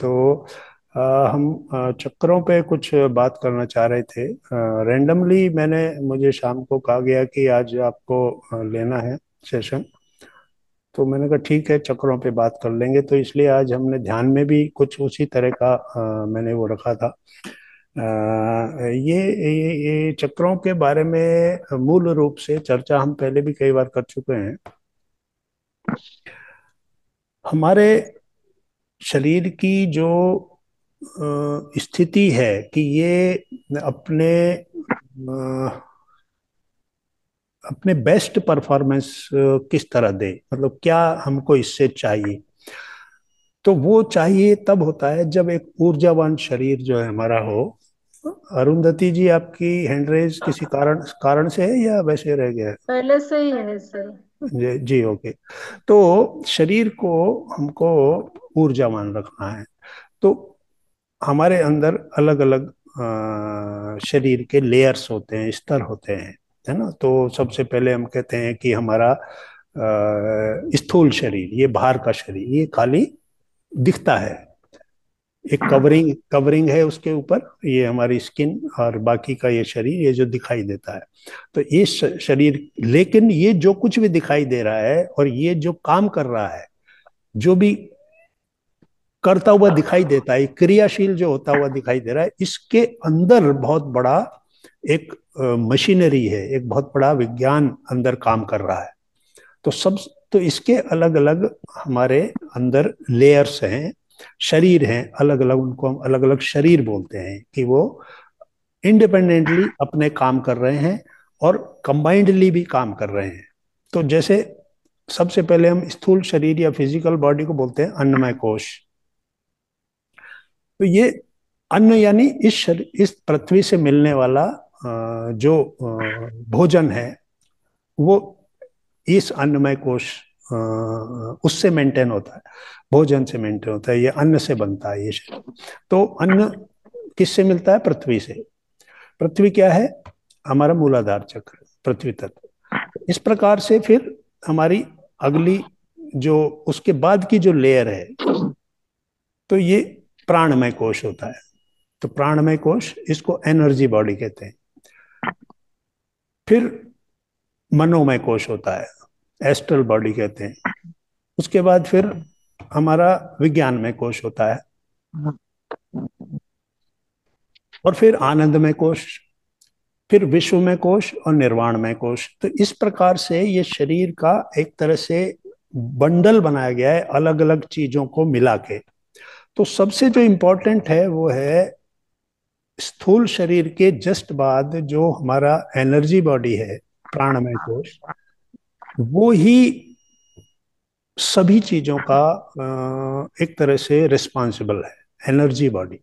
तो हम चक्करों पे कुछ बात करना चाह रहे थे। रैंडमली मुझे शाम को कहा गया कि आज आपको लेना है सेशन। तो मैंने कहा ठीक है, चक्करों पे बात कर लेंगे। तो इसलिए आज हमने ध्यान में भी कुछ उसी तरह का मैंने वो रखा था। ये चक्करों के बारे में मूल रूप से चर्चा हम पहले भी कई बार कर चुके हैं। हमारे शरीर की जो स्थिति है कि ये अपने अपने बेस्ट परफॉर्मेंस किस तरह दे, मतलब क्या हमको इससे चाहिए। तो वो चाहिए तब होता है जब एक ऊर्जावान शरीर जो है हमारा हो। अरुंधति जी, आपकी हैंड रेज किसी कारण कारण से है या वैसे रह गया है? पहले से ही है सर। जी ओके। तो शरीर को हमको ऊर्जावान रखना है। तो हमारे अंदर अलग अलग शरीर के लेयर्स होते हैं, स्तर होते हैं, है ना। तो सबसे पहले हम कहते हैं कि हमारा स्थूल शरीर, ये बाहर का शरीर, ये खाली दिखता है। एक कवरिंग कवरिंग है उसके ऊपर, ये हमारी स्किन, और बाकी का ये शरीर, ये जो दिखाई देता है। तो ये शरीर, लेकिन ये जो कुछ भी दिखाई दे रहा है और ये जो काम कर रहा है, जो भी करता हुआ दिखाई देता है, क्रियाशील जो होता हुआ दिखाई दे रहा है, इसके अंदर बहुत बड़ा एक मशीनरी है, एक बहुत बड़ा विज्ञान अंदर काम कर रहा है। तो सब, तो इसके अलग अलग हमारे अंदर लेयर्स हैं, शरीर हैं अलग अलग, उनको हम अलग अलग शरीर बोलते हैं कि वो इंडिपेंडेंटली अपने काम कर रहे हैं और कंबाइंडली भी काम कर रहे हैं। तो जैसे सबसे पहले हम स्थूल शरीर या फिजिकल बॉडी को बोलते हैं अन्नमय कोश। तो ये अन्न यानी इस पृथ्वी से मिलने वाला जो भोजन है, वो इस अन्नमय कोश उससे मेंटेन होता है, भोजन से मेंटेन होता है, ये अन्न से बनता है ये शरीर। तो अन्न किससे मिलता है? पृथ्वी से। पृथ्वी क्या है? हमारा मूलाधार चक्र, पृथ्वी तत्व। इस प्रकार से फिर हमारी अगली जो उसके बाद की जो लेयर है, तो ये प्राणमय कोश होता है। तो प्राणमय कोश, इसको एनर्जी बॉडी कहते हैं। फिर मनोमय कोश होता है, एस्ट्रल बॉडी कहते हैं। उसके बाद फिर हमारा विज्ञानमय कोश होता है, और फिर आनंदमय कोश, फिर विश्वमय कोश और निर्वाणमय कोश। तो इस प्रकार से ये शरीर का एक तरह से बंडल बनाया गया है, अलग अलग चीजों को मिला के। तो सबसे जो इम्पोर्टेंट है वो है स्थूल शरीर के जस्ट बाद जो हमारा एनर्जी बॉडी है, प्राणमय कोश, वो ही सभी चीजों का एक तरह से रिस्पॉन्सिबल है। एनर्जी बॉडी,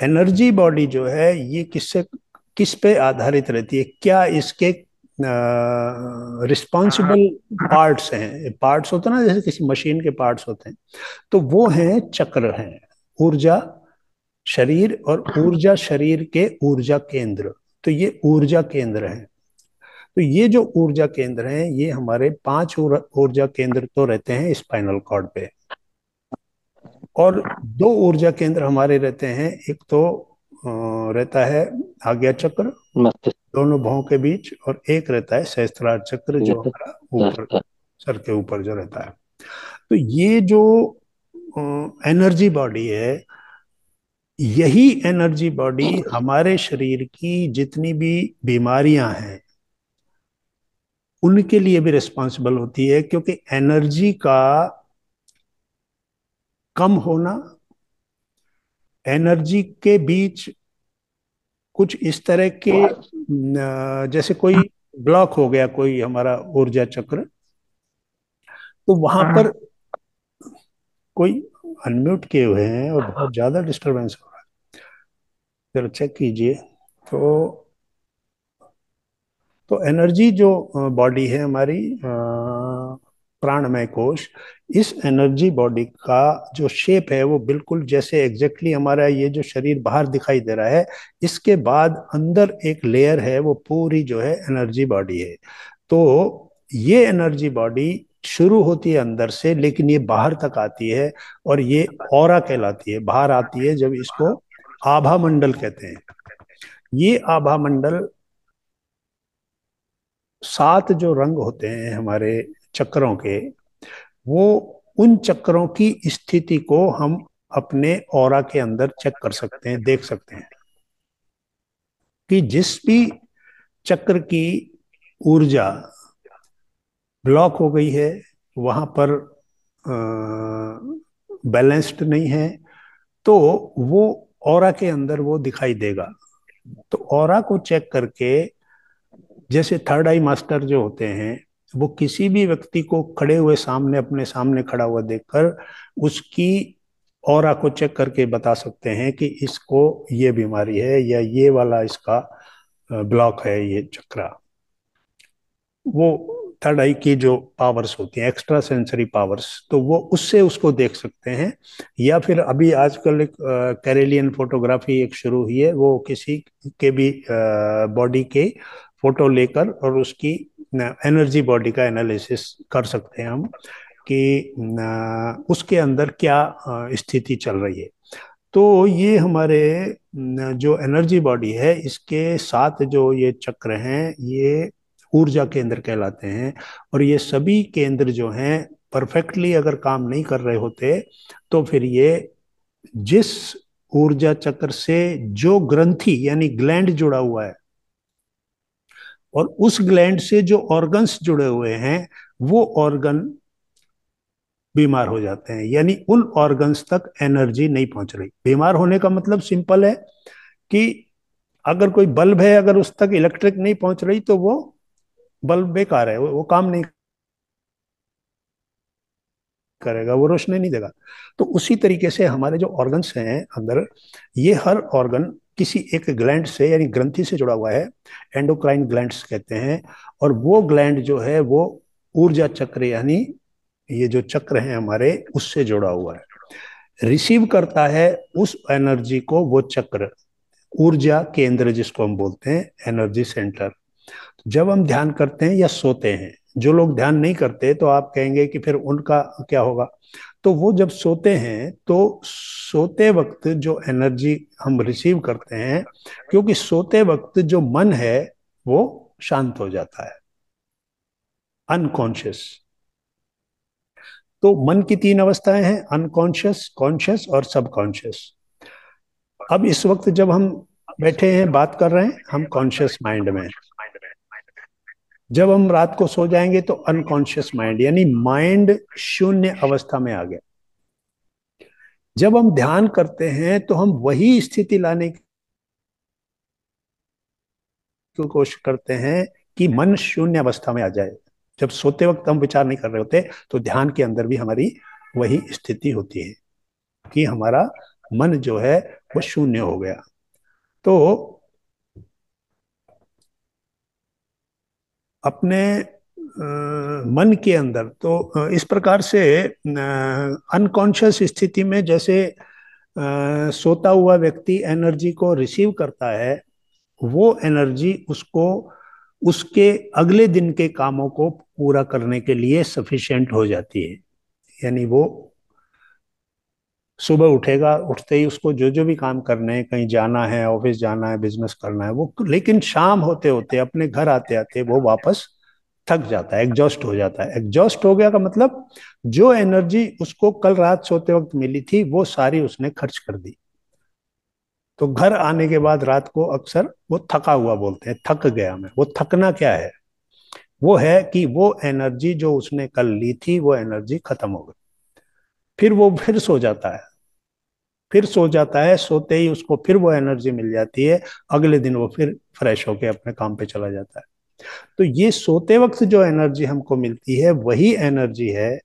एनर्जी बॉडी जो है ये किस पे आधारित रहती है, क्या इसके रिस्पॉन्सिबल पार्ट्स हैं? पार्ट्स होते हैं ना, जैसे किसी मशीन के पार्ट्स होते हैं, तो वो हैं चक्र हैं। ऊर्जा शरीर और ऊर्जा शरीर के ऊर्जा केंद्र। तो ये ऊर्जा केंद्र हैं। तो ये जो ऊर्जा केंद्र हैं, ये हमारे 5 ऊर्जा केंद्र तो रहते हैं स्पाइनल कॉर्ड पे, और 2 ऊर्जा केंद्र हमारे रहते हैं। एक तो रहता है आज्ञा चक्र, मस्तिष्क। दोनों भौं के बीच, और एक रहता है सहस्त्रार चक्र जो हमारा ऊपर, सर के ऊपर जो रहता है। तो ये जो एनर्जी बॉडी है, यही एनर्जी बॉडी हमारे शरीर की जितनी भी बीमारियां हैं उनके लिए भी रिस्पॉन्सिबल होती है, क्योंकि एनर्जी का कम होना, एनर्जी के बीच कुछ इस तरह के जैसे कोई ब्लॉक हो गया कोई हमारा ऊर्जा चक्र, तो वहां पर कोई अनम्यूट किए हुए हैं और बहुत ज्यादा डिस्टरबेंस हो रहा है, जरा चेक कीजिए। तो एनर्जी जो बॉडी है हमारी, प्राणमय कोश, इस एनर्जी बॉडी का जो शेप है वो बिल्कुल जैसे एग्जैक्टली हमारा ये जो शरीर बाहर दिखाई दे रहा है, इसके बाद अंदर एक लेयर है, वो पूरी जो है एनर्जी बॉडी है। तो ये एनर्जी बॉडी शुरू होती है अंदर से, लेकिन ये बाहर तक आती है, और ये ऑरा कहलाती है, बाहर आती है जब इसको आभा मंडल कहते हैं। ये आभा मंडल, 7 जो रंग होते हैं हमारे चक्रों के, वो उन चक्रों की स्थिति को हम अपने ऑरा के अंदर चेक कर सकते हैं, देख सकते हैं कि जिस भी चक्र की ऊर्जा ब्लॉक हो गई है, वहां पर बैलेंस्ड नहीं है, तो वो ऑरा के अंदर वो दिखाई देगा। तो ऑरा को चेक करके, जैसे थर्ड आई मास्टर जो होते हैं, वो किसी भी व्यक्ति को खड़े हुए सामने, अपने सामने खड़ा हुआ देखकर उसकी ऑरा को चेक करके बता सकते हैं कि इसको ये बीमारी है, या ये वाला इसका ब्लॉक है, ये चक्रा। वो थर्ड आई की जो पावर्स होती हैं, एक्स्ट्रा सेंसरी पावर्स, तो वो उससे उसको देख सकते हैं। या फिर अभी आजकल एक कैरेलियन फोटोग्राफी एक शुरू हुई है, वो किसी के भी बॉडी के फोटो लेकर और उसकी एनर्जी बॉडी का एनालिसिस कर सकते हैं हम, कि उसके अंदर क्या स्थिति चल रही है। तो ये हमारे जो एनर्जी बॉडी है, इसके साथ जो ये चक्र हैं, ये ऊर्जा केंद्र कहलाते हैं। और ये सभी केंद्र जो हैं, परफेक्टली अगर काम नहीं कर रहे होते, तो फिर ये जिस ऊर्जा चक्र से जो ग्रंथि यानी ग्लैंड जुड़ा हुआ है, और उस ग्लैंड से जो ऑर्गन्स जुड़े हुए हैं, वो ऑर्गन बीमार हो जाते हैं, यानी उन ऑर्गन्स तक एनर्जी नहीं पहुंच रही। बीमार होने का मतलब सिंपल है कि अगर कोई बल्ब है, अगर उस तक इलेक्ट्रिक नहीं पहुंच रही, तो वो बल्ब बेकार है, वो काम नहीं करेगा, वो रोशनी नहीं देगा। तो उसी तरीके से हमारे जो ऑर्गन्स हैं अंदर, ये हर ऑर्गन किसी एक ग्लैंड से यानी ग्रंथि से जुड़ा हुआ है, एंडोक्राइन ग्लैंड्स कहते हैं। और वो ग्लैंड जो है वो ऊर्जा चक्र यानी ये जो चक्र है हमारे, उससे जुड़ा हुआ है, रिसीव करता है उस एनर्जी को वो चक्र, ऊर्जा केंद्र जिसको हम बोलते हैं, एनर्जी सेंटर। जब हम ध्यान करते हैं या सोते हैं, जो लोग ध्यान नहीं करते तो आप कहेंगे कि फिर उनका क्या होगा। तो वो जब सोते हैं, तो सोते वक्त जो एनर्जी हम रिसीव करते हैं, क्योंकि सोते वक्त जो मन है वो शांत हो जाता है, अनकॉन्शियस। तो मन की 3 अवस्थाएं हैं, अनकॉन्शियस, कॉन्शियस और सबकॉन्शियस। अब इस वक्त जब हम बैठे हैं, बात कर रहे हैं, हम कॉन्शियस माइंड में हैं। जब हम रात को सो जाएंगे तो अनकॉन्शियस माइंड यानी माइंड शून्य अवस्था में आ गया। जब हम ध्यान करते हैं तो हम वही स्थिति लाने की कोशिश करते हैं कि मन शून्य अवस्था में आ जाए। जब सोते वक्त हम विचार नहीं कर रहे होते, तो ध्यान के अंदर भी हमारी वही स्थिति होती है कि हमारा मन जो है वो शून्य हो गया। तो अपने मन के अंदर तो इस प्रकार से अनकॉन्शियस स्थिति में, जैसे सोता हुआ व्यक्ति एनर्जी को रिसीव करता है, वो एनर्जी उसको उसके अगले दिन के कामों को पूरा करने के लिए सफिशिएंट हो जाती है। यानी वो सुबह उठेगा, उठते ही उसको जो जो भी काम करने हैं, कहीं जाना है, ऑफिस जाना है, बिजनेस करना है, वो, लेकिन शाम होते होते, अपने घर आते आते वो वापस थक जाता है, एग्जॉस्ट हो जाता है। एग्जॉस्ट हो गया का मतलब, जो एनर्जी उसको कल रात सोते वक्त मिली थी, वो सारी उसने खर्च कर दी। तो घर आने के बाद रात को अक्सर वो थका हुआ बोलते हैं, थक गया मैं। वो थकना क्या है? वो है कि वो एनर्जी जो उसने कल ली थी, वो एनर्जी खत्म हो गई। फिर वो फिर सो जाता है, फिर सो जाता है, सोते ही उसको फिर वो एनर्जी मिल जाती है। अगले दिन वो फिर फ्रेश होके अपने काम पे चला जाता है। तो ये सोते वक्त जो एनर्जी हमको मिलती है, वही एनर्जी है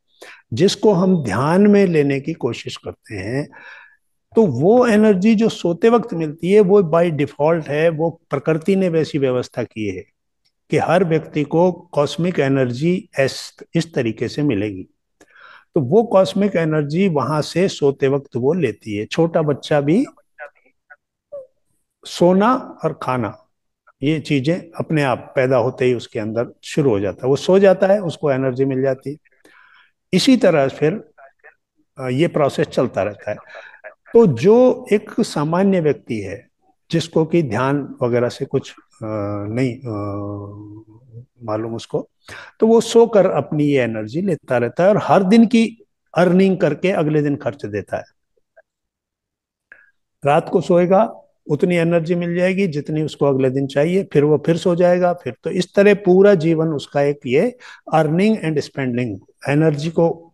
जिसको हम ध्यान में लेने की कोशिश करते हैं। तो वो एनर्जी जो सोते वक्त मिलती है, वो बाय डिफॉल्ट है, वो प्रकृति ने वैसी व्यवस्था की है कि हर व्यक्ति को कॉस्मिक एनर्जी इस तरीके से मिलेगी। तो वो कॉस्मिक एनर्जी वहां से सोते वक्त वो लेती है। छोटा बच्चा भी सोना और खाना, ये चीजें अपने आप पैदा होते ही उसके अंदर शुरू हो जाता है, वो सो जाता है, उसको एनर्जी मिल जाती है। इसी तरह फिर ये प्रोसेस चलता रहता है। तो जो एक सामान्य व्यक्ति है, जिसको कि ध्यान वगैरह से कुछ नहीं मालूम उसको, तो वो सोकर अपनी ये एनर्जी लेता रहता है और हर दिन की अर्निंग करके अगले दिन खर्च देता है। रात को सोएगा, उतनी एनर्जी मिल जाएगी जितनी उसको अगले दिन चाहिए, फिर वो फिर सो जाएगा, फिर तो इस तरह पूरा जीवन उसका एक ये अर्निंग एंड स्पेंडिंग, एनर्जी को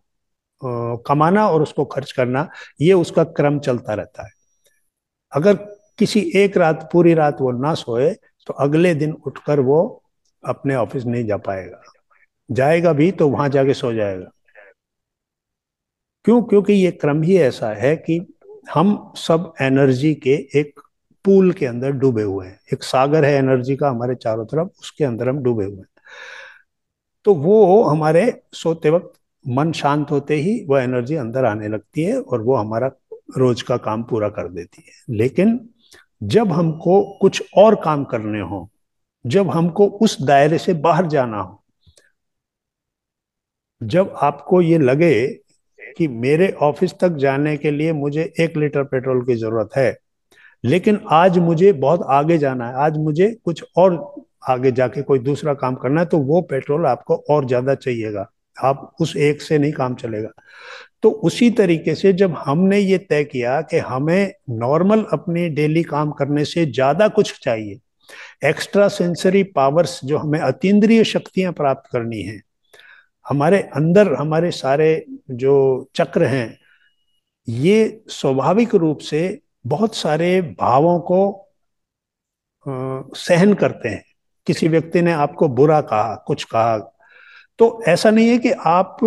कमाना और उसको खर्च करना, ये उसका क्रम चलता रहता है। अगर किसी एक रात, पूरी रात वो ना सोए, तो अगले दिन उठकर वो अपने ऑफिस नहीं जा पाएगा, जाएगा भी तो वहां जाके सो जाएगा। क्यों? क्योंकि ये क्रम ही ऐसा है कि हम सब एनर्जी के एक पूल के अंदर डूबे हुए हैं, एक सागर है एनर्जी का हमारे चारों तरफ, उसके अंदर हम डूबे हुए हैं। तो वो हमारे सोते वक्त मन शांत होते ही वो एनर्जी अंदर आने लगती है और वो हमारा रोज का काम पूरा कर देती है। लेकिन जब हमको कुछ और काम करने हो, जब हमको उस दायरे से बाहर जाना हो, जब आपको ये लगे कि मेरे ऑफिस तक जाने के लिए मुझे 1 लीटर पेट्रोल की जरूरत है, लेकिन आज मुझे बहुत आगे जाना है, आज मुझे कुछ और आगे जाके कोई दूसरा काम करना है, तो वो पेट्रोल आपको और ज्यादा चाहिएगा, आप उस एक से नहीं काम चलेगा। तो उसी तरीके से जब हमने ये तय किया कि हमें नॉर्मल अपनी डेली काम करने से ज्यादा कुछ चाहिए, एक्स्ट्रा सेंसरी पावर्स, जो हमें अतीन्द्रिय शक्तियां प्राप्त करनी है, हमारे अंदर हमारे सारे जो चक्र हैं, ये स्वाभाविक रूप से बहुत सारे भावों को सहन करते हैं। किसी व्यक्ति ने आपको बुरा कहा, कुछ कहा, तो ऐसा नहीं है कि आप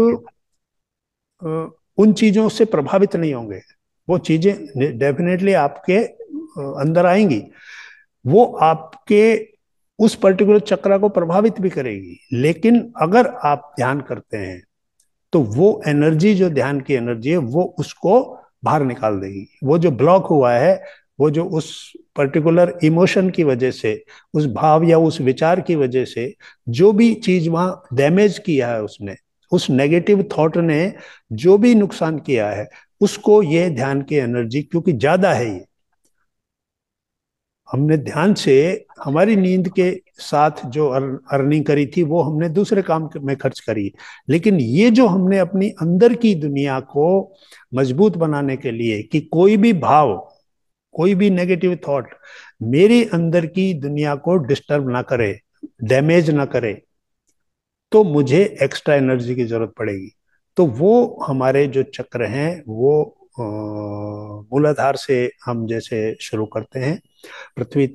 अ, उन चीजों से प्रभावित नहीं होंगे, वो चीजें डेफिनेटली आपके अंदर आएंगी, वो आपके उस पर्टिकुलर चक्र को प्रभावित भी करेगी। लेकिन अगर आप ध्यान करते हैं, तो वो एनर्जी, जो ध्यान की एनर्जी है, वो उसको बाहर निकाल देगी। वो जो ब्लॉक हुआ है, वो जो उस पर्टिकुलर इमोशन की वजह से, उस भाव या उस विचार की वजह से जो भी चीज वहां डैमेज किया है उसने, उस नेगेटिव थॉट ने जो भी नुकसान किया है, उसको ये ध्यान की एनर्जी, क्योंकि ज्यादा है ये, हमने ध्यान से हमारी नींद के साथ जो अर्निंग करी थी वो हमने दूसरे काम में खर्च करी। लेकिन ये जो हमने अपनी अंदर की दुनिया को मजबूत बनाने के लिए, कि कोई भी भाव, कोई भी नेगेटिव थॉट मेरे अंदर की दुनिया को डिस्टर्ब ना करे, डैमेज ना करे, तो मुझे एक्स्ट्रा एनर्जी की जरूरत पड़ेगी। तो वो हमारे जो चक्र हैं, वो मूलाधार से हम जैसे शुरू करते हैं। पृथ्वी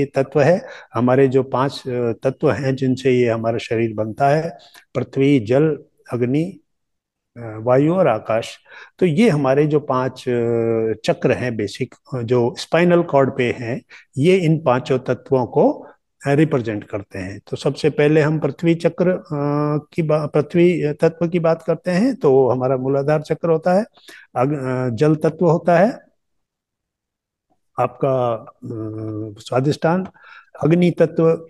तत्व है, हमारे जो 5 तत्व हैं जिनसे ये हमारा शरीर बनता है, पृथ्वी, जल, अग्नि, वायु और आकाश। तो ये हमारे जो 5 चक्र हैं बेसिक, जो स्पाइनल कॉर्ड पे हैं, ये इन पांचों तत्वों को रिप्रेजेंट करते हैं। तो सबसे पहले हम पृथ्वी चक्र पृथ्वी तत्व की बात करते हैं, तो हमारा मूलाधार चक्र होता है। जल तत्व होता है आपका स्वादिष्टान। अग्नि तत्व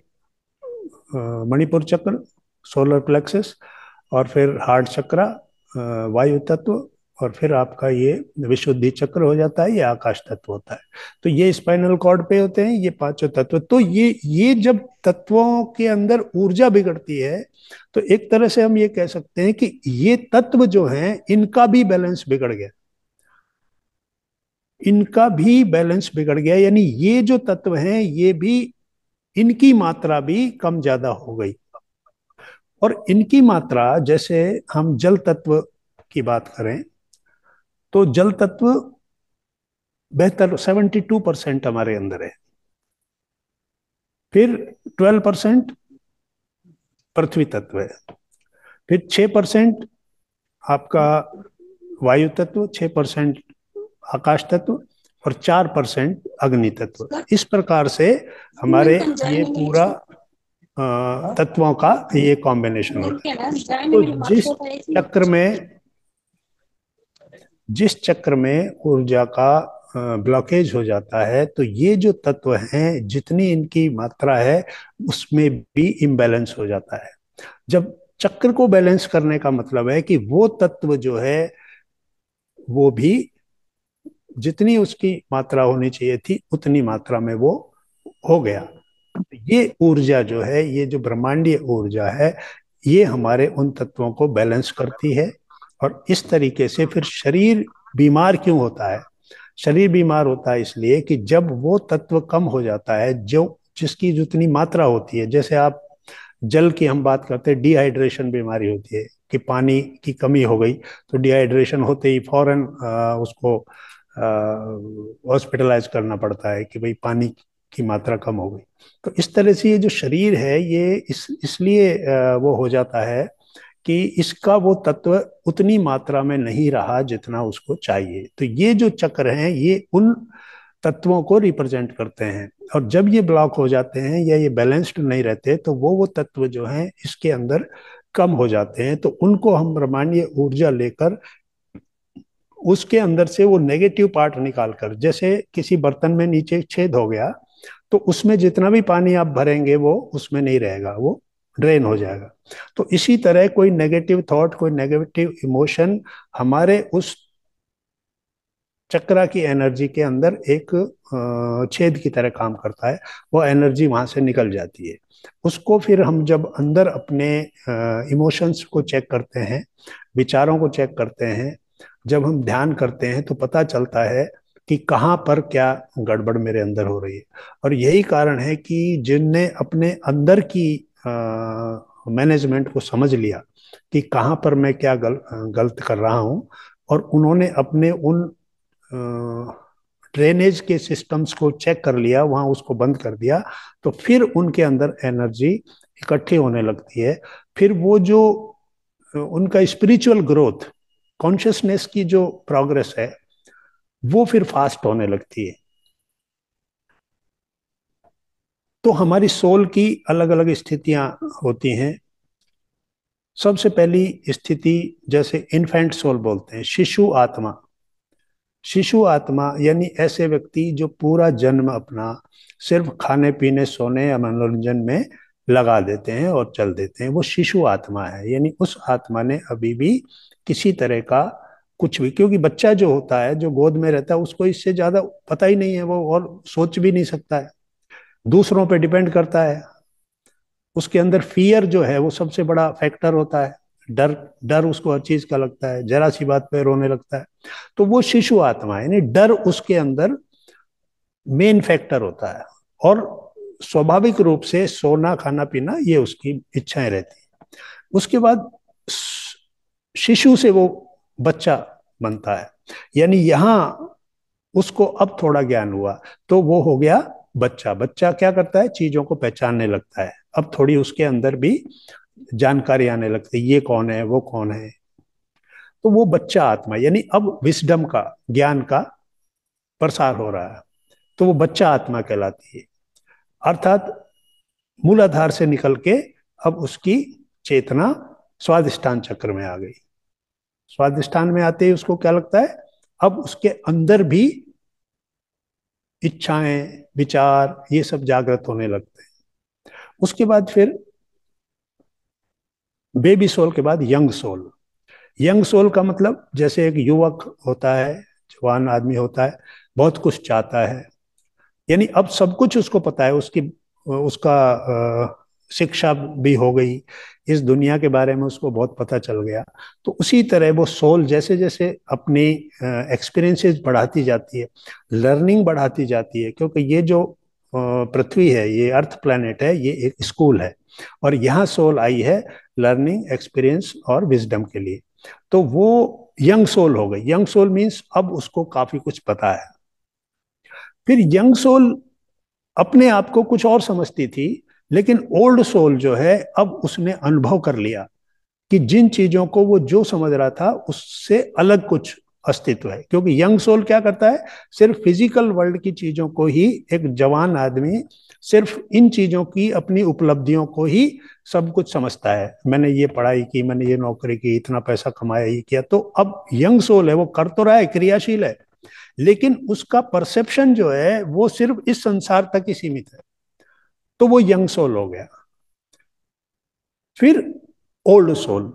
मणिपुर चक्र, सोलर प्लेक्सस। और फिर हार्ट चक्रा, वायु तत्व। और फिर आपका ये विशुद्धि चक्र हो जाता है, ये आकाश तत्व होता है। तो ये स्पाइनल कॉर्ड पे होते हैं ये पांचों तत्व। तो ये जब तत्वों के अंदर ऊर्जा बिगड़ती है, तो एक तरह से हम ये कह सकते हैं कि ये तत्व जो हैं, इनका भी बैलेंस बिगड़ गया, इनका भी बैलेंस बिगड़ गया, यानी ये जो तत्व हैं, ये भी, इनकी मात्रा भी कम ज्यादा हो गई। और इनकी मात्रा, जैसे हम जल तत्व की बात करें, तो जल तत्व बेहतर 72% हमारे अंदर है। फिर 12% पृथ्वी तत्व है। फिर 6% आपका वायु तत्व, 6% आकाश तत्व, और 4% अग्नि तत्व। इस प्रकार से हमारे ये पूरा तत्वों का ये कॉम्बिनेशन होता है। तो जिस चक्र में ऊर्जा का ब्लॉकेज हो जाता है, तो ये जो तत्व हैं, जितनी इनकी मात्रा है, उसमें भी इम्बैलेंस हो जाता है। जब चक्र को बैलेंस करने का मतलब है कि वो तत्व जो है वो भी जितनी उसकी मात्रा होनी चाहिए थी उतनी मात्रा में वो हो गया। ये ऊर्जा जो है, ये जो ब्रह्मांडीय ऊर्जा है, ये हमारे उन तत्वों को बैलेंस करती है। और इस तरीके से फिर शरीर बीमार क्यों होता है? शरीर बीमार होता है इसलिए कि जब वो तत्व कम हो जाता है, जो जिसकी जितनी मात्रा होती है, जैसे आप जल की हम बात करते हैं, डिहाइड्रेशन बीमारी होती है कि पानी की कमी हो गई, तो डिहाइड्रेशन होते ही फौरन उसको हॉस्पिटलाइज करना पड़ता है कि भाई पानी की मात्रा कम हो गई। तो इस तरह से ये जो शरीर है ये इसलिए वो हो जाता है कि इसका वो तत्व उतनी मात्रा में नहीं रहा जितना उसको चाहिए। तो ये जो चक्र हैं ये उन तत्वों को रिप्रेजेंट करते हैं। और जब ये ब्लॉक हो जाते हैं या ये बैलेंस्ड नहीं रहते तो वो तत्व जो हैं इसके अंदर कम हो जाते हैं। तो उनको हम ब्रह्मांडीय ऊर्जा लेकर उसके अंदर से वो नेगेटिव पार्ट निकालकर, जैसे किसी बर्तन में नीचे छेद हो गया तो उसमें जितना भी पानी आप भरेंगे वो उसमें नहीं रहेगा, वो ड्रेन हो जाएगा। तो इसी तरह कोई नेगेटिव थॉट, कोई नेगेटिव इमोशन हमारे उस चक्रा की एनर्जी के अंदर एक छेद की तरह काम करता है। वो एनर्जी वहां से निकल जाती है। उसको फिर हम जब अंदर अपने इमोशंस को चेक करते हैं, विचारों को चेक करते हैं, जब हम ध्यान करते हैं तो पता चलता है कि कहाँ पर क्या गड़बड़ मेरे अंदर हो रही है। और यही कारण है कि जिनने अपने अंदर की मैनेजमेंट को समझ लिया कि कहाँ पर मैं क्या गलत कर रहा हूँ, और उन्होंने अपने उन ड्रेनेज के सिस्टम्स को चेक कर लिया, वहां उसको बंद कर दिया, तो फिर उनके अंदर एनर्जी इकट्ठी होने लगती है। फिर वो जो उनका स्पिरिचुअल ग्रोथ, कॉन्शियसनेस की जो प्रोग्रेस है, वो फिर फास्ट होने लगती है। तो हमारी सोल की अलग अलग स्थितियां होती हैं। सबसे पहली स्थिति, जैसे इन्फेंट सोल बोलते हैं, शिशु आत्मा। शिशु आत्मा यानी ऐसे व्यक्ति जो पूरा जन्म अपना सिर्फ खाने पीने सोने या मनोरंजन में लगा देते हैं और चल देते हैं, वो शिशु आत्मा है। यानी उस आत्मा ने अभी भी किसी तरह का कुछ भी, क्योंकि बच्चा जो होता है, जो गोद में रहता है, उसको इससे ज्यादा पता ही नहीं है, वो और सोच भी नहीं सकता है, दूसरों पे डिपेंड करता है। उसके अंदर फियर जो है वो सबसे बड़ा फैक्टर होता है। डर, डर उसको हर चीज का लगता है, जरा सी बात पे रोने लगता है। तो वो शिशु आत्मा है, यानी डर उसके अंदर मेन फैक्टर होता है। और स्वाभाविक रूप से सोना खाना पीना ये उसकी इच्छाएं रहती हैं। उसके बाद शिशु से वो बच्चा बनता है, यानी यहाँ उसको अब थोड़ा ज्ञान हुआ तो वो हो गया बच्चा। बच्चा क्या करता है? चीजों को पहचानने लगता है। अब थोड़ी उसके अंदर भी जानकारी आने लगती है, ये कौन है, वो कौन है। तो वो बच्चा आत्मा, यानी अब विस्डम का, ज्ञान का प्रसार हो रहा है, तो वो बच्चा आत्मा कहलाती है। अर्थात मूलाधार से निकल के अब उसकी चेतना स्वादिष्ठान चक्र में आ गई। स्वादिष्ठान में आते ही उसको क्या लगता है? अब उसके अंदर भी इच्छाएं, विचार, ये सब जागृत होने लगते हैं। उसके बाद फिर बेबी सोल के बाद यंग सोल। यंग सोल का मतलब जैसे एक युवक होता है, जवान आदमी होता है, बहुत कुछ चाहता है, यानी अब सब कुछ उसको पता है, उसकी उसका शिक्षा भी हो गई, इस दुनिया के बारे में उसको बहुत पता चल गया। तो उसी तरह वो सोल जैसे जैसे अपनी एक्सपीरियंसेस बढ़ाती जाती है, लर्निंग बढ़ाती जाती है, क्योंकि ये जो पृथ्वी है, ये अर्थ प्लैनेट है, ये एक स्कूल है। और यहाँ सोल आई है लर्निंग, एक्सपीरियंस और विजडम के लिए। तो वो यंग सोल हो गई। यंग सोल मीन्स अब उसको काफी कुछ पता है। फिर यंग सोल अपने आप को कुछ और समझती थी, लेकिन ओल्ड सोल जो है अब उसने अनुभव कर लिया कि जिन चीजों को वो जो समझ रहा था उससे अलग कुछ अस्तित्व है। क्योंकि यंग सोल क्या करता है? सिर्फ फिजिकल वर्ल्ड की चीजों को ही, एक जवान आदमी सिर्फ इन चीजों की, अपनी उपलब्धियों को ही सब कुछ समझता है। मैंने ये पढ़ाई की, मैंने ये नौकरी की, इतना पैसा कमाया, ये किया। तो अब यंग सोल है, वो कर तो रहा है, क्रियाशील है, लेकिन उसका परसेप्शन जो है वो सिर्फ इस संसार तक ही सीमित है। तो वो यंग सोल हो गया। फिर ओल्ड सोल।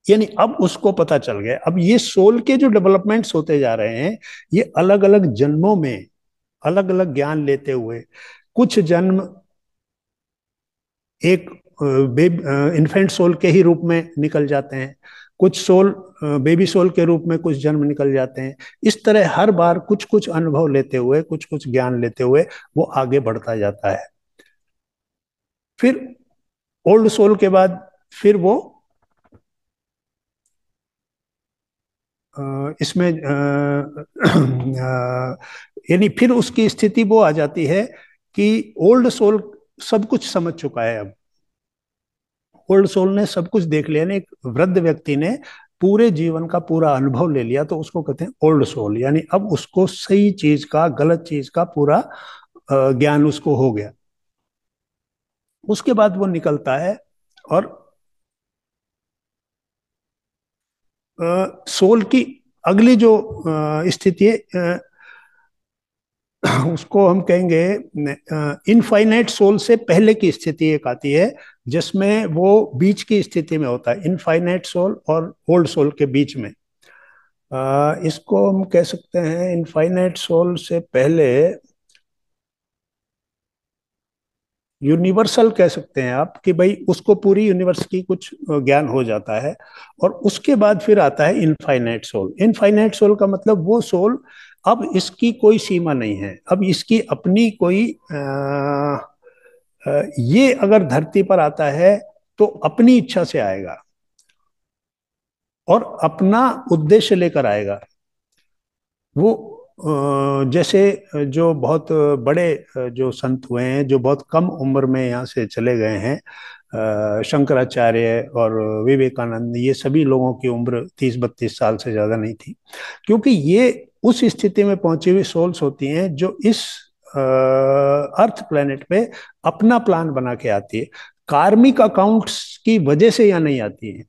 यानी अब उसको पता चल गया, अब ये सोल के जो डेवलपमेंट्स होते जा रहे हैं, ये अलग अलग जन्मों में अलग अलग ज्ञान लेते हुए, कुछ जन्म एक इन्फेंट सोल के ही रूप में निकल जाते हैं, कुछ सोल बेबी सोल के रूप में कुछ जन्म निकल जाते हैं। इस तरह हर बार कुछ कुछ अनुभव लेते हुए, कुछ कुछ ज्ञान लेते हुए वो आगे बढ़ता जाता है। फिर ओल्ड सोल के बाद फिर वो इसमें यानी फिर उसकी स्थिति वो आ जाती है कि ओल्ड सोल सब कुछ समझ चुका है अब। ओल्ड सोल ने सब कुछ देख लिया, यानी एक वृद्ध व्यक्ति ने पूरे जीवन का पूरा अनुभव ले लिया, तो उसको कहते हैं ओल्ड सोल। यानी अब उसको सही चीज का गलत चीज का पूरा ज्ञान उसको हो गया। उसके बाद वो निकलता है और सोल की अगली जो स्थिति है, उसको हम कहेंगे इनफाइनाइट सोल से पहले की स्थिति एक आती है, जिसमें वो बीच की स्थिति में होता है, इनफाइनाइट सोल और ओल्ड सोल के बीच में। इसको हम कह सकते हैं इनफाइनाइट सोल से पहले यूनिवर्सल कह सकते हैं आप, कि भाई उसको पूरी यूनिवर्स की कुछ ज्ञान हो जाता है। और उसके बाद फिर आता है इनफाइनाइट सोल। इनफाइनाइट सोल का मतलब वो सोल अब इसकी कोई सीमा नहीं है, अब इसकी अपनी कोई ये अगर धरती पर आता है तो अपनी इच्छा से आएगा और अपना उद्देश्य लेकर आएगा। वो जैसे जो बहुत बड़े जो संत हुए हैं, जो बहुत कम उम्र में यहाँ से चले गए हैं, शंकराचार्य और विवेकानंद, ये सभी लोगों की उम्र 30-32 साल से ज्यादा नहीं थी, क्योंकि ये उस स्थिति में पहुंची हुई सोल्स होती हैं जो इस अर्थ प्लेनेट पे अपना प्लान बना के आती है। कार्मिक अकाउंट्स की वजह से यहाँ नहीं आती है,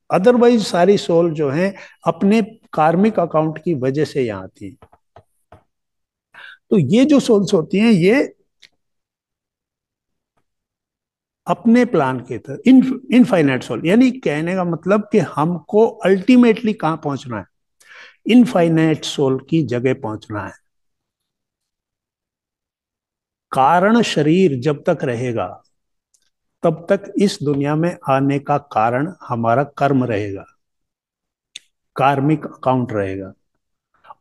अदरवाइज सारी सोल जो हैं अपने कार्मिक अकाउंट की वजह से यहाँ आती है। तो ये जो सोल्स होती हैं ये अपने प्लान के तरह इनफाइनाइट सोल, यानी कहने का मतलब कि हमको अल्टीमेटली कहां पहुंचना है, इनफाइनाइट सोल की जगह पहुंचना है। कारण शरीर जब तक रहेगा तब तक इस दुनिया में आने का कारण हमारा कर्म रहेगा, कार्मिक अकाउंट रहेगा।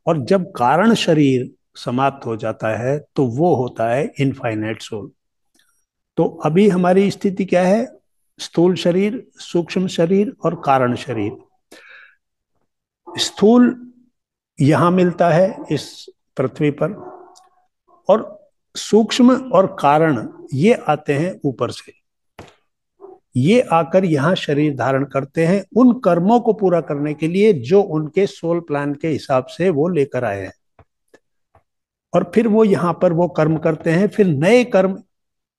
और जब कारण शरीर समाप्त हो जाता है तो वो होता है इनफाइनाइट सोल। तो अभी हमारी स्थिति क्या है, स्थूल शरीर, सूक्ष्म शरीर और कारण शरीर। स्थूल यहां मिलता है इस पृथ्वी पर, और सूक्ष्म और कारण ये आते हैं ऊपर से, ये आकर यहाँ शरीर धारण करते हैं उन कर्मों को पूरा करने के लिए जो उनके सोल प्लान के हिसाब से वो लेकर आए हैं। और फिर वो यहाँ पर वो कर्म करते हैं, फिर नए कर्म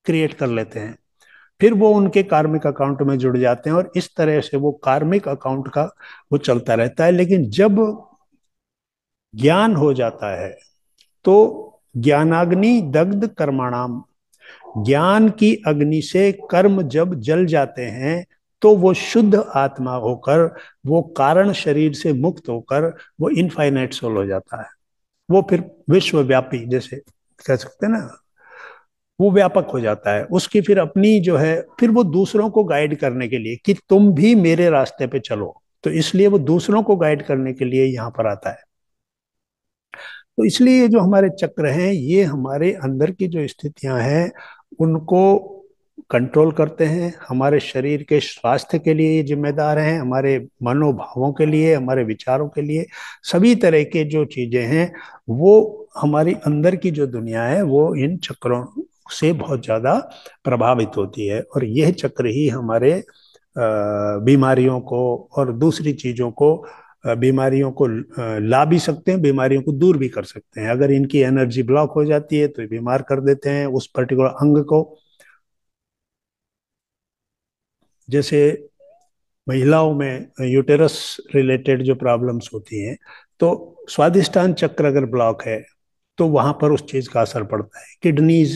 क्रिएट कर लेते हैं, फिर वो उनके कार्मिक अकाउंट में जुड़ जाते हैं, और इस तरह से वो कार्मिक अकाउंट का वो चलता रहता है। लेकिन जब ज्ञान हो जाता है तो ज्ञानाग्नि दग्ध कर्माणाम, ज्ञान की अग्नि से कर्म जब जल जाते हैं तो वो शुद्ध आत्मा होकर, वो कारण शरीर से मुक्त होकर वो इनफाइनाइट सोल हो जाता है। वो फिर विश्वव्यापी जैसे कह सकते हैं ना, वो व्यापक हो जाता है। उसकी फिर अपनी जो है, फिर वो दूसरों को गाइड करने के लिए कि तुम भी मेरे रास्ते पे चलो, तो इसलिए वो दूसरों को गाइड करने के लिए यहाँ पर आता है। तो इसलिए ये जो हमारे चक्र हैं ये हमारे अंदर की जो स्थितियां हैं उनको कंट्रोल करते हैं, हमारे शरीर के स्वास्थ्य के लिए ये जिम्मेदार हैं, हमारे मनोभावों के लिए, हमारे विचारों के लिए, सभी तरह के जो चीजें हैं वो हमारी अंदर की जो दुनिया है वो इन चक्रों से बहुत ज्यादा प्रभावित होती है। और यह चक्र ही हमारे बीमारियों को और दूसरी चीजों को, बीमारियों को ला भी सकते हैं, बीमारियों को दूर भी कर सकते हैं। अगर इनकी एनर्जी ब्लॉक हो जाती है तो बीमार कर देते हैं उस पर्टिकुलर अंग को। जैसे महिलाओं में यूटेरस रिलेटेड जो प्रॉब्लम्स होती हैं, तो स्वादिष्टान चक्र अगर ब्लॉक है तो वहां पर उस चीज का असर पड़ता है। किडनीज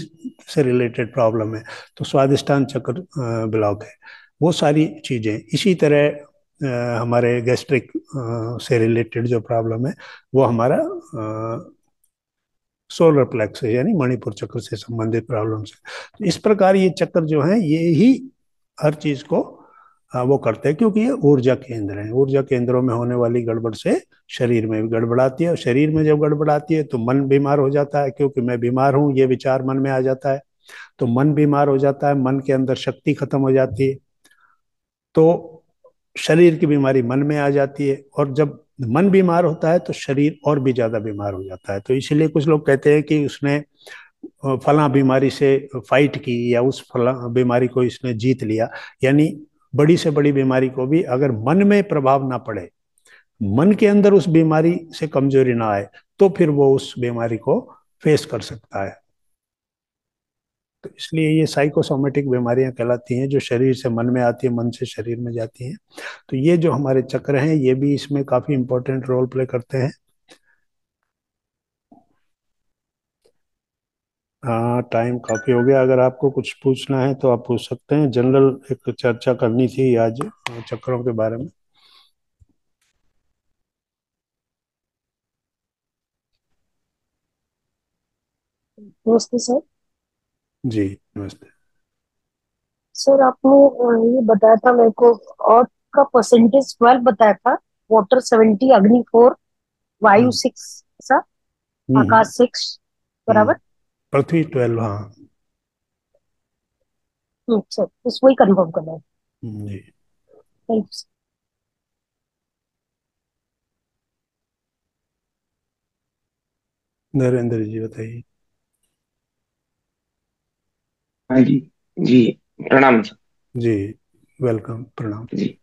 से रिलेटेड प्रॉब्लम है तो स्वादिष्टान चक्र ब्लॉक है। वो सारी चीजें इसी तरह हमारे गैस्ट्रिक से रिलेटेड जो प्रॉब्लम है वो हमारा सोलर प्लेक्स है, यानी मणिपुर चक्र से संबंधित प्रॉब्लम्स है। तो इस प्रकार ये चक्र जो है ये ही हर चीज को वो करते हैं, क्योंकि ये ऊर्जा केंद्र है। ऊर्जा केंद्रों में होने वाली गड़बड़ से शरीर में भी गड़बड़ आती है, और शरीर में जब गड़बड़ आती है तो मन बीमार हो जाता है, क्योंकि मैं बीमार हूँ ये विचार मन में आ जाता है, तो मन बीमार हो जाता है, मन के अंदर शक्ति खत्म हो जाती है, तो शरीर की बीमारी मन में आ जाती है, और जब मन बीमार होता है तो शरीर और भी ज्यादा बीमार हो जाता है। तो इसीलिए कुछ लोग कहते हैं कि उसने फला बीमारी से फाइट की, या उस फला बीमारी को इसने जीत लिया। यानी बड़ी से बड़ी बीमारी को भी अगर मन में प्रभाव ना पड़े, मन के अंदर उस बीमारी से कमजोरी ना आए, तो फिर वो उस बीमारी को फेस कर सकता है। तो इसलिए ये साइकोसोमेटिक बीमारियां कहलाती हैं, जो शरीर से मन में आती है, मन से शरीर में जाती हैं। तो ये जो हमारे चक्र हैं ये भी इसमें काफी इंपॉर्टेंट रोल प्ले करते हैं। हाँ, टाइम काफी हो गया। अगर आपको कुछ पूछना है तो आप पूछ सकते हैं। जनरल एक चर्चा करनी थी आज चक्रों के बारे में। नमस्ते सर। जी नमस्ते। सर आपने ये बताया था मेरे को, और का परसेंटेज 12 बताया था। वाटर 70, अग्नि 4, वायु हम्म 6, ऐसा? हम्म आकाश 6, हम्म। बराबर। पृथ्वी 12, हाँ। सर बस वही कंफर्म करना है। जी। Thank you sir. Narendra ji बताइए। हाँ जी। जी, प्रणाम सर। जी, वेलकम, प्रणाम। जी,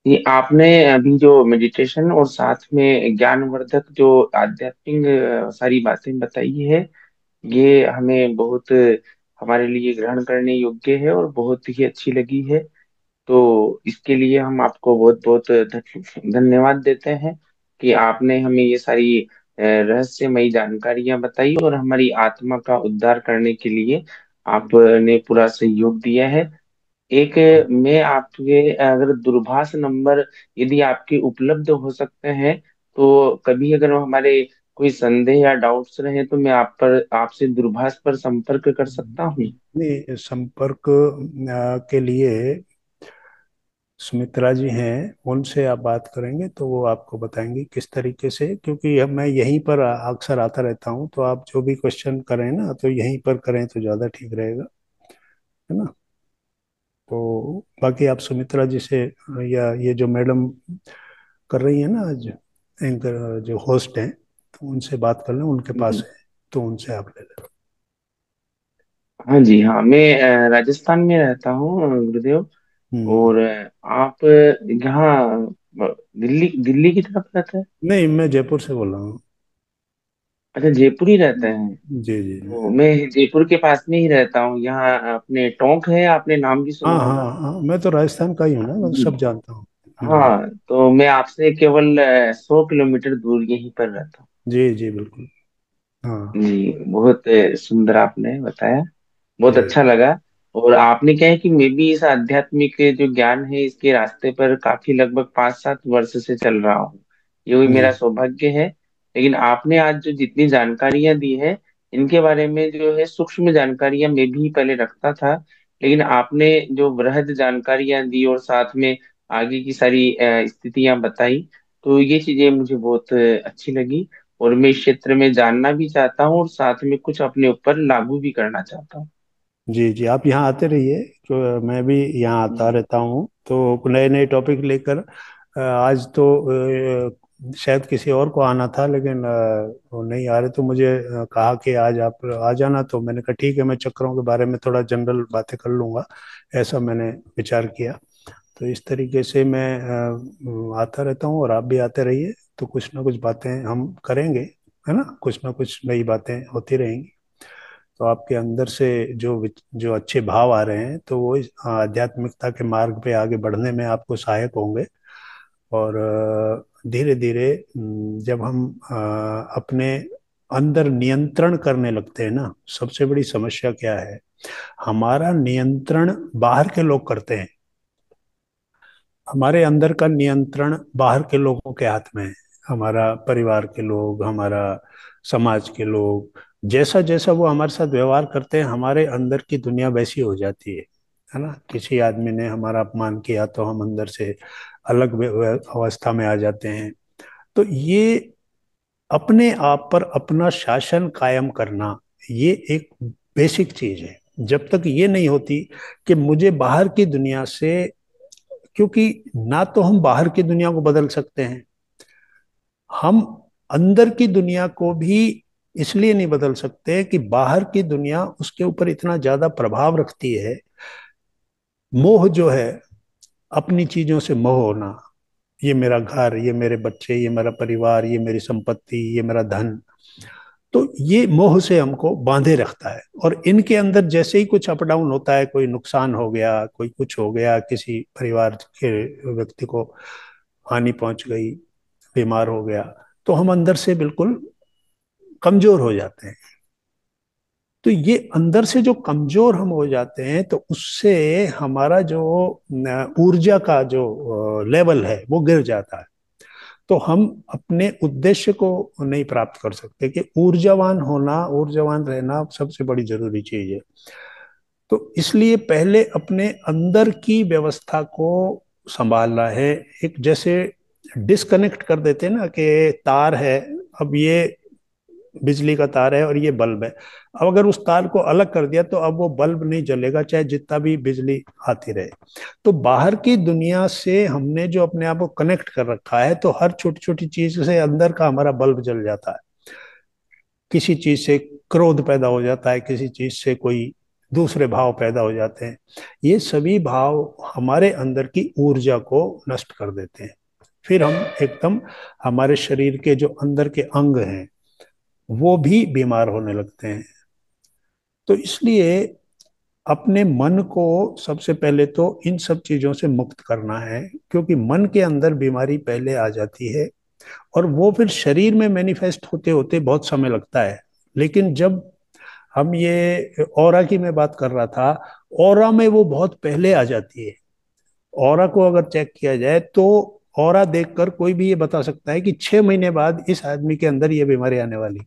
ये आपने अभी जो मेडिटेशन और साथ में ज्ञानवर्धक जो आध्यात्मिक सारी बातें बताई है, ये हमें बहुत हमारे लिए ग्रहण करने योग्य है और बहुत ही अच्छी लगी है। तो इसके लिए हम आपको बहुत बहुत धन्यवाद देते हैं कि आपने हमें ये सारी रहस्यमयी जानकारियां बताई और हमारी आत्मा का उद्धार करने के लिए आपने पूरा सहयोग दिया है। एक मैं आपके अगर दूरभाष नंबर यदि आपके उपलब्ध हो सकते हैं, तो कभी अगर हमारे कोई संदेह या डाउट्स रहे तो मैं आप पर आपसे दूरभाष पर संपर्क कर सकता हूँ। नहीं, संपर्क के लिए सुमित्रा जी हैं, उनसे आप बात करेंगे तो वो आपको बताएंगे किस तरीके से, क्योंकि अब मैं यहीं पर अक्सर आता रहता हूँ, तो आप जो भी क्वेश्चन करें ना तो यहीं पर करें तो ज़्यादा ठीक रहेगा, है ना। तो बाकी आप सुमित्रा जी से, या ये जो मैडम कर रही है ना आज, एंकर जो होस्ट हैं, तो उनसे बात कर लें, उनके पास जी। है तो उनसे आप ले लें। हाँ जी, हाँ, मैं राजस्थान में रहता हूँ गुरुदेव। हम्म। और आप यहाँ दिल्ली दिल्ली की तरफ रहते हैं? नहीं, मैं जयपुर से बोल रहा हूँ। अच्छा, जयपुर ही रहते हैं। जी जी जी। तो मैं जयपुर के पास में ही रहता हूँ, यहाँ अपने टोंक है, आपने नाम भी सुना हाँ हाँ होगा। हाँ, मैं तो राजस्थान का ही हूँ ना, मैं तो जी। सब जानता हूँ। हाँ, तो मैं आपसे केवल 100 किलोमीटर दूर यहीं पर रहता जी जी बिल्कुल। हाँ। हूँ। जी, बहुत सुंदर आपने बताया, बहुत जी अच्छा लगा। और आपने क्या है कि मैं भी इस आध्यात्मिक जो ज्ञान है इसके रास्ते पर काफी लगभग 5-7 वर्ष से चल रहा हूँ। ये भी जी मेरा सौभाग्य है। लेकिन आपने आज जो जितनी जानकारियां दी है, इनके बारे में जो है सूक्ष्म जानकारियां मैं भी पहले रखता था। लेकिन आपने जो वृहद जानकारियां दी और साथ में आगे की सारी स्थितियां बताई, तो ये चीजें मुझे बहुत अच्छी लगी। और मैं इस क्षेत्र में जानना भी चाहता हूँ और साथ में कुछ अपने ऊपर लागू भी करना चाहता हूँ। जी जी, आप यहाँ आते रहिए, तो मैं भी यहाँ आता जी। रहता हूँ, तो नए नए टॉपिक लेकर आज तो शायद किसी और को आना था, लेकिन वो नहीं आ रहे, तो मुझे कहा कि आज आप आ जाना, तो मैंने कहा ठीक है, मैं चक्रों के बारे में थोड़ा जनरल बातें कर लूँगा, ऐसा मैंने विचार किया। तो इस तरीके से मैं आता रहता हूँ, और आप भी आते रहिए, तो कुछ ना कुछ बातें हम करेंगे, है ना, कुछ ना कुछ नई बातें होती रहेंगी। तो आपके अंदर से जो अच्छे भाव आ रहे हैं, तो वो इस आध्यात्मिकता के मार्ग पे आगे बढ़ने में आपको सहायक होंगे। और धीरे धीरे जब हम अपने अंदर नियंत्रण करने लगते हैं ना, सबसे बड़ी समस्या क्या है हमारा नियंत्रण बाहर के लोग करते हैं। हमारे अंदर का नियंत्रण बाहर के लोगों के हाथ में है। हमारा परिवार के लोग, हमारा समाज के लोग, जैसा जैसा वो हमारे साथ व्यवहार करते हैं, हमारे अंदर की दुनिया वैसी हो जाती है ना। किसी आदमी ने हमारा अपमान किया तो हम अंदर से अलग अवस्था में आ जाते हैं। तो ये अपने आप पर अपना शासन कायम करना, ये एक बेसिक चीज है। जब तक ये नहीं होती कि मुझे बाहर की दुनिया से, क्योंकि ना तो हम बाहर की दुनिया को बदल सकते हैं, हम अंदर की दुनिया को भी इसलिए नहीं बदल सकते कि बाहर की दुनिया उसके ऊपर इतना ज्यादा प्रभाव रखती है। मोह जो है, अपनी चीजों से मोह होना, ये मेरा घर, ये मेरे बच्चे, ये मेरा परिवार, ये मेरी संपत्ति, ये मेरा धन, तो ये मोह से हमको बांधे रखता है। और इनके अंदर जैसे ही कुछ अप डाउन होता है, कोई नुकसान हो गया, कोई कुछ हो गया, किसी परिवार के व्यक्ति को हानि पहुंच गई, बीमार हो गया, तो हम अंदर से बिल्कुल कमजोर हो जाते हैं। तो ये अंदर से जो कमजोर हम हो जाते हैं, तो उससे हमारा जो ऊर्जा का जो लेवल है वो गिर जाता है। तो हम अपने उद्देश्य को नहीं प्राप्त कर सकते। कि ऊर्जावान होना, ऊर्जावान रहना सबसे बड़ी जरूरी चीज है। तो इसलिए पहले अपने अंदर की व्यवस्था को संभालना है। एक जैसे डिस्कनेक्ट कर देते हैं ना, कि तार है, अब ये बिजली का तार है और ये बल्ब है। अब अगर उस तार को अलग कर दिया तो अब वो बल्ब नहीं जलेगा, चाहे जितना भी बिजली आती रहे। तो बाहर की दुनिया से हमने जो अपने आप को कनेक्ट कर रखा है, तो हर छोटी छोटी चीज से अंदर का हमारा बल्ब जल जाता है। किसी चीज से क्रोध पैदा हो जाता है, किसी चीज से कोई दूसरे भाव पैदा हो जाते हैं। ये सभी भाव हमारे अंदर की ऊर्जा को नष्ट कर देते हैं। फिर हम एकदम, हमारे शरीर के जो अंदर के अंग हैं वो भी बीमार होने लगते हैं। तो इसलिए अपने मन को सबसे पहले तो इन सब चीजों से मुक्त करना है, क्योंकि मन के अंदर बीमारी पहले आ जाती है और वो फिर शरीर में मैनिफेस्ट होते होते बहुत समय लगता है। लेकिन जब हम ये ऑरा की मैं बात कर रहा था, ऑरा में वो बहुत पहले आ जाती है। ऑरा को अगर चेक किया जाए तो ऑरा देखकर कोई भी ये बता सकता है कि 6 महीने बाद इस आदमी के अंदर ये बीमारी आने वाली,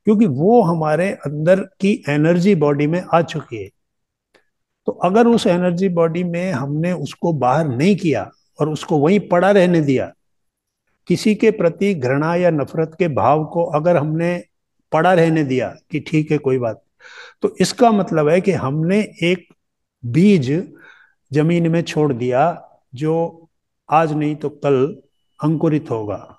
क्योंकि वो हमारे अंदर की एनर्जी बॉडी में आ चुकी है। तो अगर उस एनर्जी बॉडी में हमने उसको बाहर नहीं किया और उसको वहीं पड़ा रहने दिया, किसी के प्रति घृणा या नफरत के भाव को अगर हमने पड़ा रहने दिया कि ठीक है कोई बात, तो इसका मतलब है कि हमने एक बीज जमीन में छोड़ दिया, जो आज नहीं तो कल अंकुरित होगा।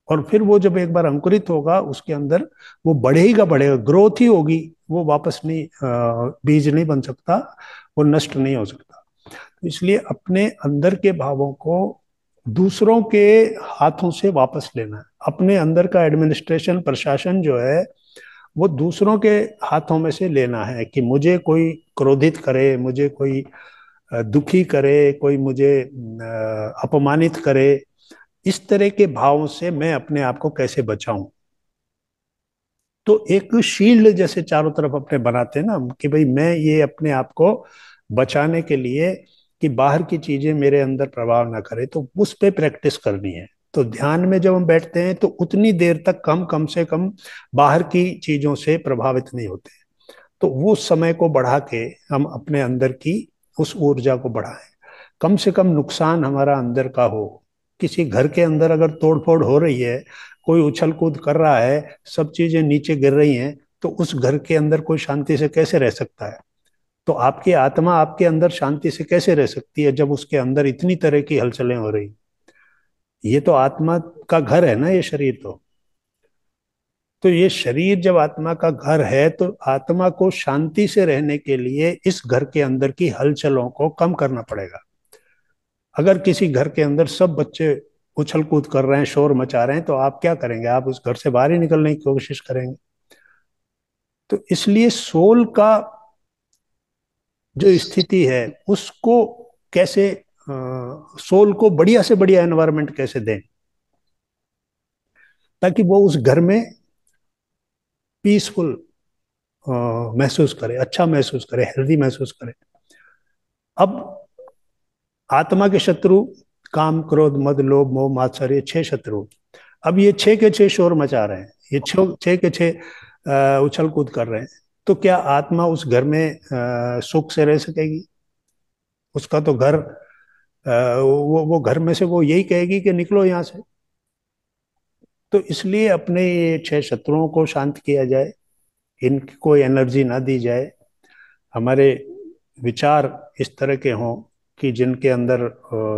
और फिर वो जब एक बार अंकुरित होगा, उसके अंदर वो बढ़ेगा बढ़ेगा, ग्रोथ ही होगी। वो वापस नहीं, बीज नहीं बन सकता, वो नष्ट नहीं हो सकता। तो इसलिए अपने अंदर के भावों को दूसरों के हाथों से वापस लेना है। अपने अंदर का एडमिनिस्ट्रेशन, प्रशासन जो है, वो दूसरों के हाथों में से लेना है। कि मुझे कोई क्रोधित करे, मुझे कोई दुखी करे, कोई मुझे अपमानित करे, इस तरह के भावों से मैं अपने आप को कैसे बचाऊं। तो एक शील्ड जैसे चारों तरफ अपने बनाते हैं ना, कि भाई मैं ये अपने आप को बचाने के लिए, कि बाहर की चीजें मेरे अंदर प्रभाव ना करे, तो उस पे प्रैक्टिस करनी है। तो ध्यान में जब हम बैठते हैं तो उतनी देर तक कम कम से कम बाहर की चीजों से प्रभावित नहीं होते। तो वो समय को बढ़ा के हम अपने अंदर की उस ऊर्जा को बढ़ाएं। कम से कम नुकसान हमारा अंदर का हो। किसी घर के अंदर अगर तोड़फोड़ हो रही है, कोई उछल कूद कर रहा है, सब चीजें नीचे गिर रही हैं, तो उस घर के अंदर कोई शांति से कैसे रह सकता है। तो आपकी आत्मा आपके अंदर शांति से कैसे रह सकती है जब उसके अंदर इतनी तरह की हलचलें हो रही। ये तो आत्मा का घर है ना, ये शरीर तो ये शरीर जब आत्मा का घर है, तो आत्मा को शांति से रहने के लिए इस घर के अंदर की हलचलों को कम करना पड़ेगा। अगर किसी घर के अंदर सब बच्चे उछल कूद कर रहे हैं, शोर मचा रहे हैं, तो आप क्या करेंगे? आप उस घर से बाहर ही निकलने की कोशिश करेंगे। तो इसलिए सोल का जो स्थिति है, उसको कैसे, सोल को बढ़िया से बढ़िया एनवायरनमेंट कैसे दें, ताकि वो उस घर में पीसफुल महसूस करे, अच्छा महसूस करे, हेल्दी महसूस करे। अब आत्मा के शत्रु काम, क्रोध, मद, लोभ, मोह, मात्सर्य, ये 6 शत्रु। अब ये 6 के 6 शोर मचा रहे हैं, ये 6 के 6 उछल कूद कर रहे हैं। तो क्या आत्मा उस घर में सुख से रह सकेगी? उसका तो घर, वो घर में से वो यही कहेगी कि निकलो यहाँ से। तो इसलिए अपने ये 6 शत्रुओं को शांत किया जाए, इनको एनर्जी ना दी जाए। हमारे विचार इस तरह के हों कि जिनके अंदर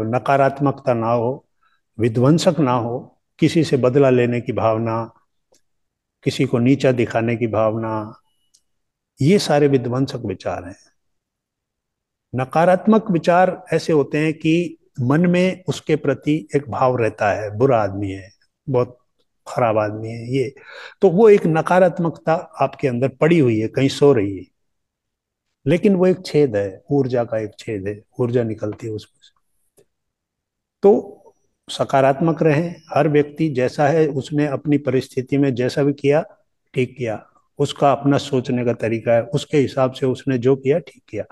नकारात्मकता ना हो, विध्वंसक ना हो, किसी से बदला लेने की भावना, किसी को नीचा दिखाने की भावना, ये सारे विध्वंसक विचार हैं। नकारात्मक विचार ऐसे होते हैं कि मन में उसके प्रति एक भाव रहता है, बुरा आदमी है, बहुत खराब आदमी है ये। तो वो एक नकारात्मकता आपके अंदर पड़ी हुई है, कहीं सो रही है। लेकिन वो एक छेद है, ऊर्जा का एक छेद है, ऊर्जा निकलती है उसमें से। तो सकारात्मक रहें। हर व्यक्ति जैसा है, उसने अपनी परिस्थिति में जैसा भी किया, ठीक किया। उसका अपना सोचने का तरीका है, उसके हिसाब से उसने जो किया ठीक किया।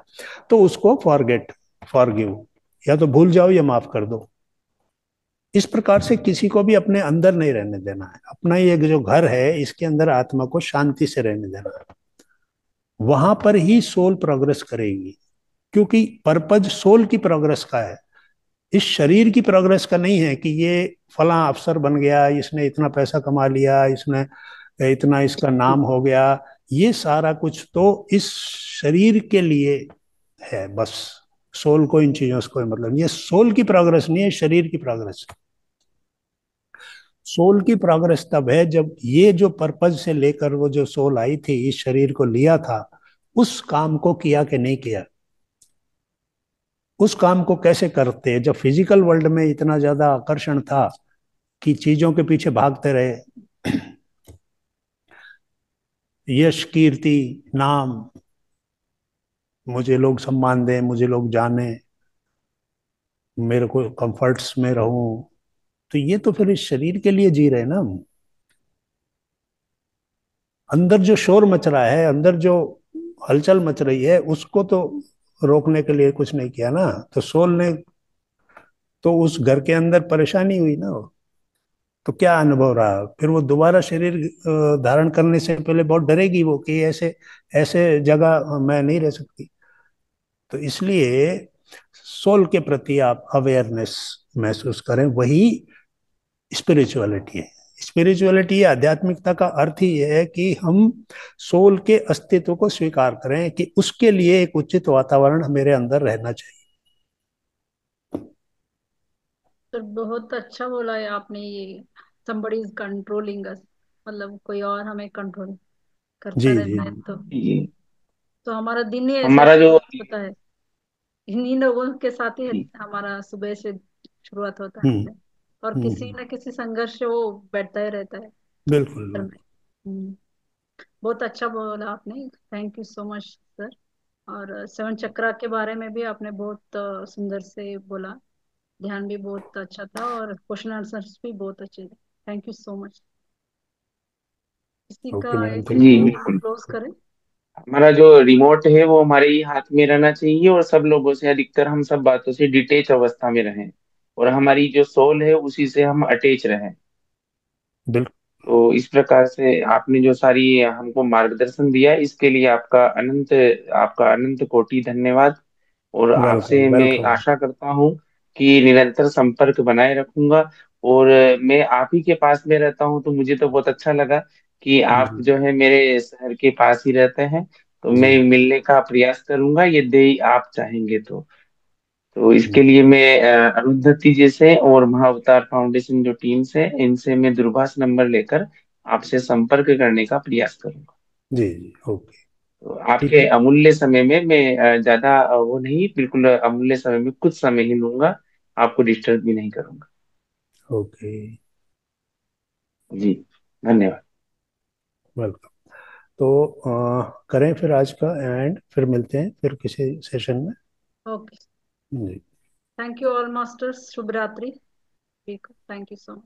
तो उसको फॉरगेट, फॉरगिव, या तो भूल जाओ या माफ कर दो। इस प्रकार से किसी को भी अपने अंदर नहीं रहने देना है। अपना ये जो घर है, इसके अंदर आत्मा को शांति से रहने देना है। वहां पर ही सोल प्रोग्रेस करेगी, क्योंकि पर्पज सोल की प्रोग्रेस का है, इस शरीर की प्रोग्रेस का नहीं है कि ये फला अफसर बन गया, इसने इतना पैसा कमा लिया, इसने इतना, इसका नाम हो गया। ये सारा कुछ तो इस शरीर के लिए है बस। सोल को इन चीजों से कोई मतलब नहीं है। सोल की प्रोग्रेस नहीं है, शरीर की प्रोग्रेस। सोल की प्रोग्रेस तब है जब ये जो पर्पज से लेकर वो जो सोल आई थी, इस शरीर को लिया था, उस काम को किया कि नहीं किया। उस काम को कैसे करते, जब फिजिकल वर्ल्ड में इतना ज्यादा आकर्षण था कि चीजों के पीछे भागते रहे, यश, कीर्ति, नाम, मुझे लोग सम्मान दें, मुझे लोग जाने, मेरे को कंफर्ट्स में रहूं। तो ये तो फिर इस शरीर के लिए जी रहे हैं ना हम। अंदर जो शोर मच रहा है, अंदर जो हलचल मच रही है, उसको तो रोकने के लिए कुछ नहीं किया ना। तो सोल ने तो उस घर के अंदर परेशानी हुई ना। तो क्या अनुभव रहा फिर? वो दोबारा शरीर धारण करने से पहले बहुत डरेगी वो, कि ऐसे ऐसे जगह मैं नहीं रह सकती। तो इसलिए सोल के प्रति आप अवेयरनेस महसूस करें, वही स्पिरिचुअलिटी है। स्पिरिचुअलिटी, आध्यात्मिकता का अर्थ ही है कि हम सोल के अस्तित्व को स्वीकार करें, कि उसके लिए एक उचित वातावरण मेरे अंदर रहना चाहिए। तो बहुत अच्छा बोला है आपने ये, somebody is controlling us, मतलब कोई और हमें कंट्रोल करता जी जी रहता है। जी। तो हमारा दिन ही ऐसा हमारा जो शुरुआत होता है, इन्हीं लोगों के साथ ही हमारा सुबह से शुरुआत होता हम्म है। और किसी हम्म। न किसी संघर्ष से वो बैठता ही रहता है बिल्कुल घर बिल्कुल। में। बहुत अच्छा बोला आपने, thank you so much sir. और सेवन चक्रा के बारे में भी आपने बहुत सुंदर से बोला, ध्यान भी बहुत अच्छा था और क्वेश्चन आंसर्स भी बहुत अच्छे थे। Thank you so much. इसी का ओके मैडम, ऐसे थैंक जी ही यू। हम बिल्कुल, क्लोज करें। हमारा जो रिमोट है वो हमारे ही हाथ में रहना चाहिए, और सब लोगों से, अधिकतर हम सब बातों से डिटेच अवस्था में रहें, और हमारी जो सोल है उसी से हम अटैच रहें। बिल्कुल। तो इस प्रकार से आपने जो सारी हमको मार्गदर्शन दिया, इसके लिए आपका अनंत कोटि धन्यवाद। और वेलकम आपसे मैं वेलकम। आशा करता हूँ कि निरंतर संपर्क बनाए रखूंगा। और मैं आप ही के पास में रहता हूँ, तो मुझे तो बहुत अच्छा लगा कि आप जी जो है मेरे शहर के पास ही रहते हैं। तो जी। मैं मिलने का प्रयास करूंगा, यदि आप चाहेंगे तो हम्म, इसके लिए मैं अरुंधति जी से और महाअवतार फाउंडेशन जो टीम्स है, इनसे मैं दूरभाष नंबर लेकर आपसे संपर्क करने का प्रयास करूंगा। जी जी। ओके। तो ठीक आपके है। अमूल्य समय में मैं ज्यादा वो नहीं, बिल्कुल अमूल्य समय में कुछ समय ही लूंगा, आपको डिस्टर्ब भी नहीं करूंगा। ओके। जी, धन्यवाद। वेलकम। तो करें फिर आज का एंड, फिर मिलते हैं फिर किसी सेशन में। ओके, जी। थैंक यू ऑल मास्टर्स, शुभ रात्रि। Thank you so much.